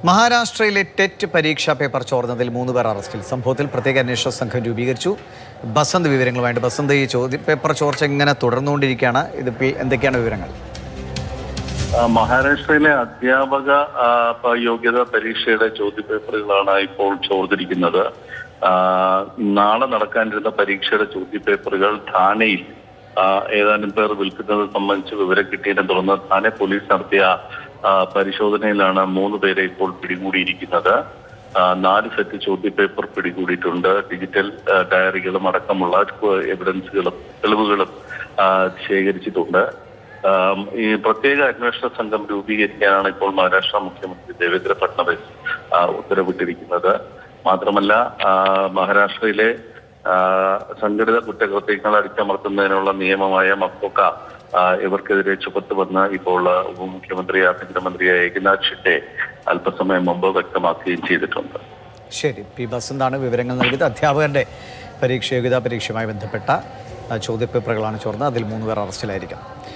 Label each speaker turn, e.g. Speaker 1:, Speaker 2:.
Speaker 1: മഹാരാഷ്ട്രയിലെ ടെറ്റ് പരീക്ഷാ പേപ്പർ ചോർന്നതിൽ 3 പേർ അറസ്റ്റിൽ. സംഭവത്തിൽ പ്രത്യേക അന്വേഷണ സംഘം രൂപീകരിച്ചു. ബസന്ത് വിവരങ്ങളുമായിട്ട്. ബസന്ത്, ഈ ചോദ്യപേപ്പർ ചോർച്ച ഇങ്ങനെ തുടർന്നുകൊണ്ടിരിക്കുകയാണ്. ഇതിൽ എന്തൊക്കെയാണ് വിവരങ്ങൾ?
Speaker 2: മഹാരാഷ്ട്രയിലെ അധ്യാപക യോഗ്യതാ പരീക്ഷയുടെ ചോദ്യപേപ്പറുകളാണ് ഇപ്പോൾ ചോർന്നിരിക്കുന്നത്. നാളെ നടക്കാനിരുന്ന പരീക്ഷയുടെ ചോദ്യപേപ്പറുകൾ ഠാണയിൽ ഏതാനും പേർ വിൽക്കുന്നത് സംബന്ധിച്ച് വിവരം കിട്ടിയതിനെ തുടർന്ന് ഠാണെ പോലീസ് നടത്തിയ പരിശോധനയിലാണ് 3 പേരെ ഇപ്പോൾ പിടികൂടിയിരിക്കുന്നത്. 4 സെറ്റ് ചോദ്യപേപ്പർ പിടികൂടിയിട്ടുണ്ട്. ഡിജിറ്റൽ ഡയറികളും അടക്കമുള്ള എവിഡൻസുകളും തെളിവുകളും ശേഖരിച്ചിട്ടുണ്ട്. ഈ പ്രത്യേക അന്വേഷണ സംഘം രൂപീകരിക്കാനാണ് ഇപ്പോൾ മഹാരാഷ്ട്ര മുഖ്യമന്ത്രി ദേവേന്ദ്ര ഫഡ്നവിസ് ഉത്തരവിട്ടിരിക്കുന്നത്. മാത്രമല്ല, മഹാരാഷ്ട്രയിലെ സംഘടിത കുറ്റകൃത്യങ്ങൾ അടിച്ചമർത്തുന്നതിനുള്ള നിയമമായ മക്കോക്ക ഇവർക്കെതിരെ ചുമത്തുവന്ന് ഇപ്പോൾ ഉപമുഖ്യമന്ത്രി ആഭ്യന്തരമന്ത്രിയായ ഏകനാഥ് ഷിൻഡെ അല്പസമയം മുമ്പ് വ്യക്തമാക്കുകയും ചെയ്തിട്ടുണ്ട്.
Speaker 1: ശരി, പി ബസന്താണ് വിവരങ്ങൾ നൽകിയത്. അധ്യാപകരുടെ യോഗ്യതാ പരീക്ഷയുമായി ബന്ധപ്പെട്ട ചോദ്യപേപ്പറുകളാണ് ചോർന്നത്. അതിൽ 3 പേർ അറസ്റ്റിലായിരിക്കണം.